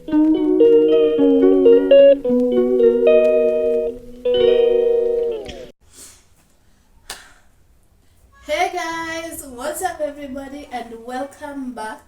Hey guys, what's up everybody, and welcome back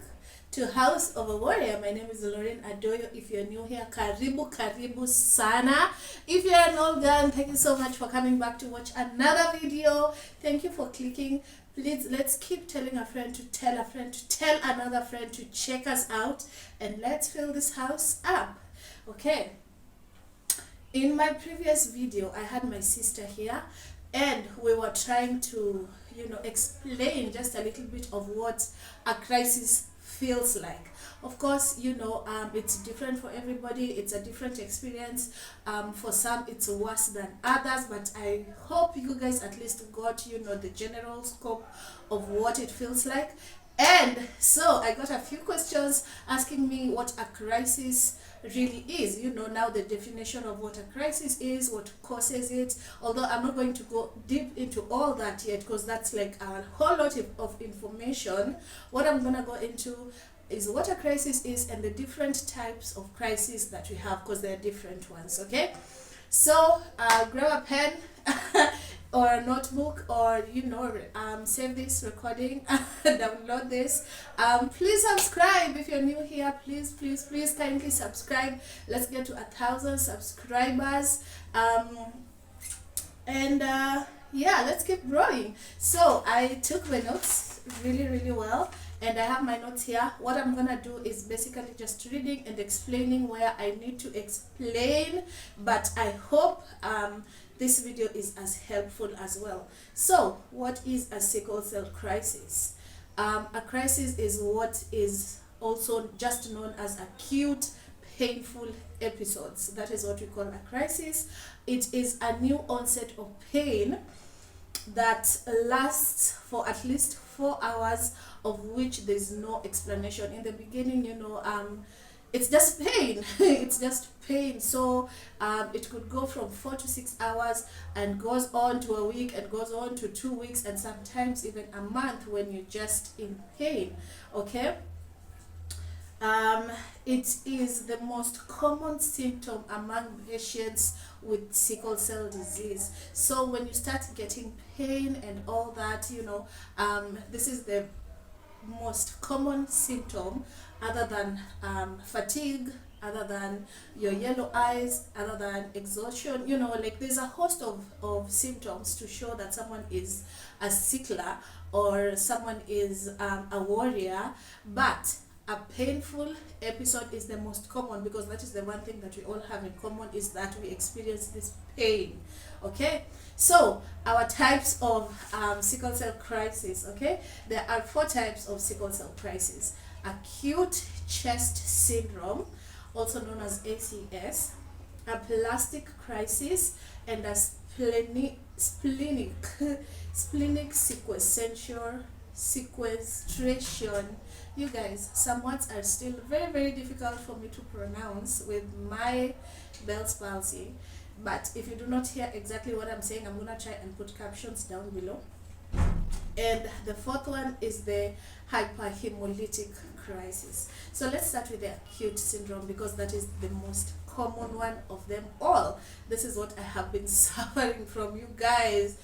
to House of a Warrior. My name is Lauren Adoyo. If you're new here, karibu sana. If you're an old girl, thank you so much for coming back to watch another video. Thank you for clicking. Please, let's keep telling a friend to tell a friend to tell another friend to check us out, and let's fill this house up. Okay, in my previous video I had my sister here, and we were trying to explain just a little bit of what a crisis feels like. Of course, it's different for everybody. It's a different experience. For some it's worse than others, but I hope you guys at least got the general scope of what it feels like. And so I got a few questions asking me what a crisis really is. Now the definition of what a crisis is, what causes it. Although I'm not going to go deep into all that yet, because that's like a whole lot of information. What I'm going to go into is what a crisis is and the different types of crises that we have, because there are different ones. Okay, so grab a pen or a notebook, or save this recording, download this. Please subscribe if you're new here. Please kindly subscribe. Let's get to 1,000 subscribers. Yeah, let's keep growing. So I took my notes really well, and I have my notes here. What I'm gonna do is basically just reading and explaining where I need to explain, but I hope this video is as helpful as well. So what is a sickle cell crisis? A crisis is what is also just known as acute painful episodes. That is what we call a crisis. It is a new onset of pain that lasts for at least 4 hours, of which there's no explanation. In the beginning, it's just pain. It's just pain. So it could go from 4 to 6 hours and goes on to a week and goes on to 2 weeks and sometimes even a month when you're just in pain. Okay, it is the most common symptom among patients with sickle cell disease. So when you start getting pain and all that, this is the most common symptom, other than fatigue, other than your yellow eyes, other than exhaustion. Like there's a host of symptoms to show that someone is a sickler or someone is a warrior, but a painful episode is the most common, because that is the one thing that we all have in common, is that we experience this pain. Okay, so our types of sickle cell crisis. Okay, there are 4 types of sickle cell crisis: acute chest syndrome, also known as ACS, a plastic crisis, and a splenic sequestration. You guys, some words are still very difficult for me to pronounce with my Bell's palsy, but if you do not hear exactly what I'm saying, I'm gonna try and put captions down below. And the 4th one is the hyperhemolytic crisis. So let's start with the acute syndrome, because that is the most common one of them all. This is what I have been suffering from, you guys.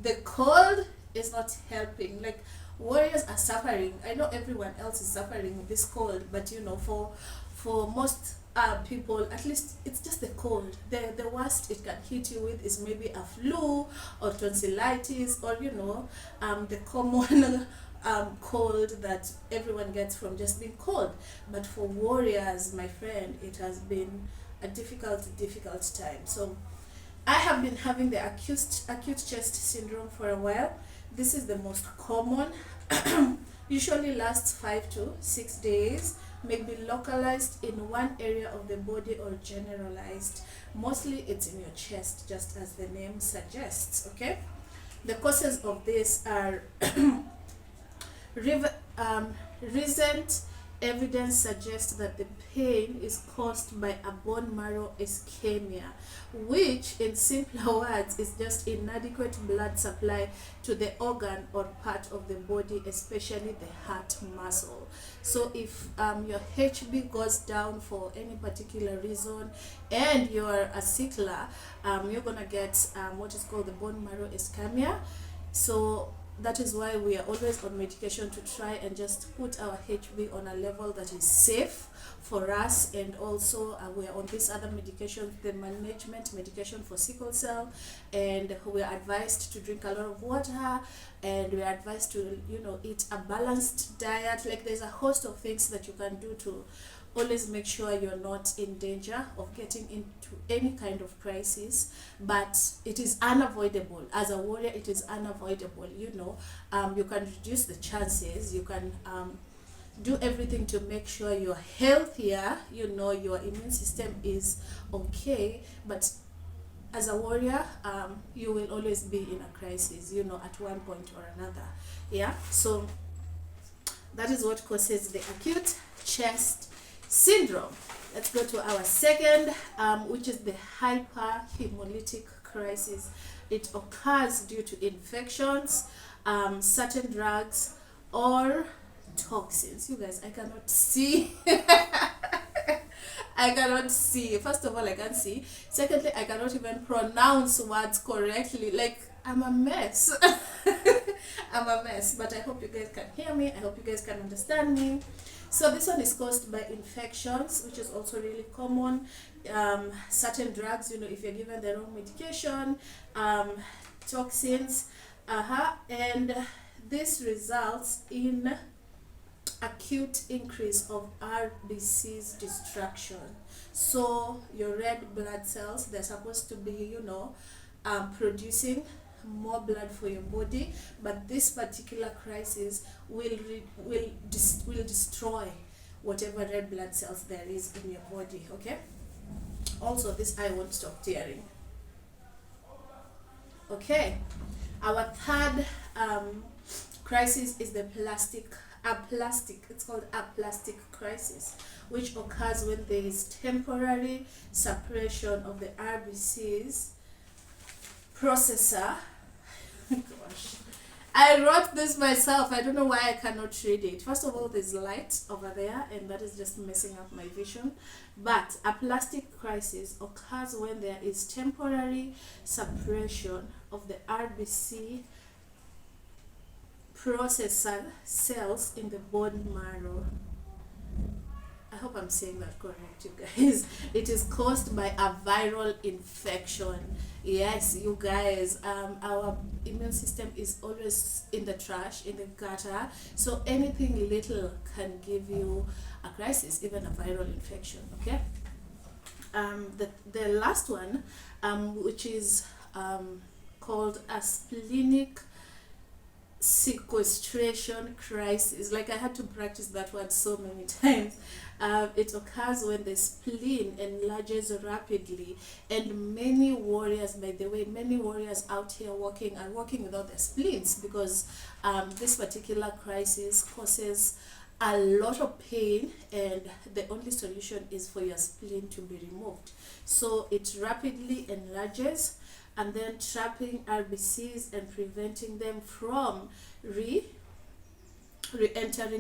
The cold is not helping. Like, warriors are suffering. I know everyone else is suffering with this cold, but for most people, at least it's just the cold. The worst it can hit you with is maybe a flu or tonsillitis, or the common cold that everyone gets from just being cold. But for warriors, my friend, it has been a difficult time. So I have been having the acute chest syndrome for a while. This is the most common. Usually lasts 5 to 6 days, may be localized in one area of the body or generalized. Mostly it's in your chest, just as the name suggests. Okay, the causes of this are recent evidence suggests that the pain is caused by a bone marrow ischemia, which in simpler words is just inadequate blood supply to the organ or part of the body, especially the heart muscle. So if your HB goes down for any particular reason and you're a sickler, you're gonna get what is called the bone marrow ischemia. So that is why we are always on medication to try and just put our HB on a level that is safe for us. And also we are on this other medication, the management medication for sickle cell, and we are advised to drink a lot of water, and we are advised to, you know, eat a balanced diet. Like, there's a host of things that you can do to always make sure you're not in danger of getting into any kind of crisis. But it is unavoidable. As a warrior, it is unavoidable. You know, you can reduce the chances. You can do everything to make sure you're healthier. You know, your immune system is okay. But as a warrior, you will always be in a crisis, you know, at one point or another. Yeah, so that is what causes the acute chest syndrome. Let's go to our second, which is the hyperhemolytic crisis. It occurs due to infections, certain drugs, or toxins. You guys, I cannot see. I cannot see. First of all, I can't see. Secondly, I cannot even pronounce words correctly. Like, I'm a mess. I'm a mess. But I hope you guys can hear me. I hope you guys can understand me. So this one is caused by infections, which is also really common. Certain drugs, you know, if you're given the wrong medication, toxins, and this results in acute increase of RBC's destruction. So your red blood cells, they're supposed to be, you know, producing more blood for your body, but this particular crisis will destroy whatever red blood cells there is in your body. Okay, also this eye won't stop tearing. Okay, our third crisis is the it's called aplastic crisis, which occurs when there is temporary suppression of the RBC's processor. Gosh, I wrote this myself. I don't know why I cannot read it. First of all, there's light over there, and that is just messing up my vision. But aplastic crisis occurs when there is temporary suppression of the RBC processor cells in the bone marrow. I hope I'm saying that correct, you guys. It is caused by a viral infection. Yes, you guys, our immune system is always in the trash, in the gutter. So anything little can give you a crisis, even a viral infection. Okay. The last one, which is called a splenic sequestration crisis. Like, I had to practice that word so many times. It occurs when the spleen enlarges rapidly, and many warriors, by the way, many warriors out here are walking without their spleens, because this particular crisis causes a lot of pain, and the only solution is for your spleen to be removed. So it rapidly enlarges, and then trapping RBCs and preventing them from re-entering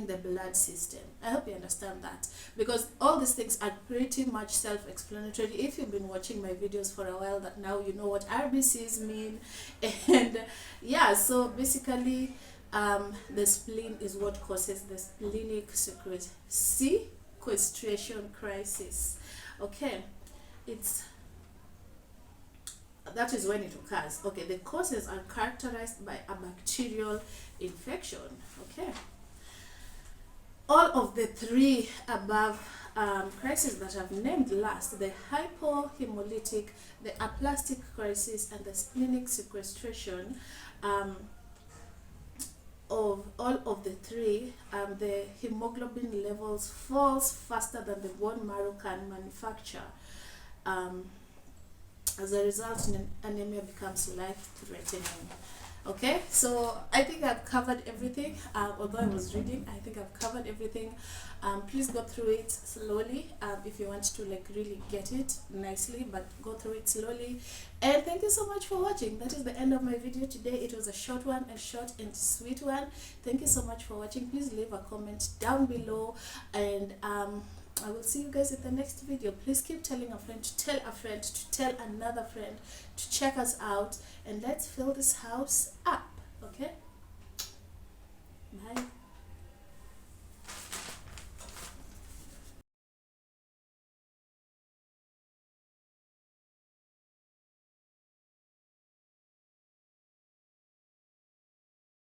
the blood system. I hope you understand that, because all these things are pretty much self-explanatory. If you've been watching my videos for a while, that now you know what RBCs mean. And yeah, so basically the spleen is what causes the splenic sequestration crisis. Okay, that is when it occurs. Okay, the causes are characterized by a bacterial infection. Okay, all of the three above crises that I've named last, the hypohemolytic, the aplastic crisis, and the splenic sequestration, of all of the three, the hemoglobin levels falls faster than the bone marrow can manufacture. As a result, anemia becomes life-threatening. Okay, so I think I've covered everything. Although I was reading, I think I've covered everything. Please go through it slowly if you want to like really get it nicely, but go through it slowly. And thank you so much for watching. That is the end of my video today. It was a short one, a short and sweet one. Thank you so much for watching. Please leave a comment down below, and I will see you guys in the next video. Please keep telling a friend to tell a friend to tell another friend to check us out, and let's fill this house up. Okay, bye.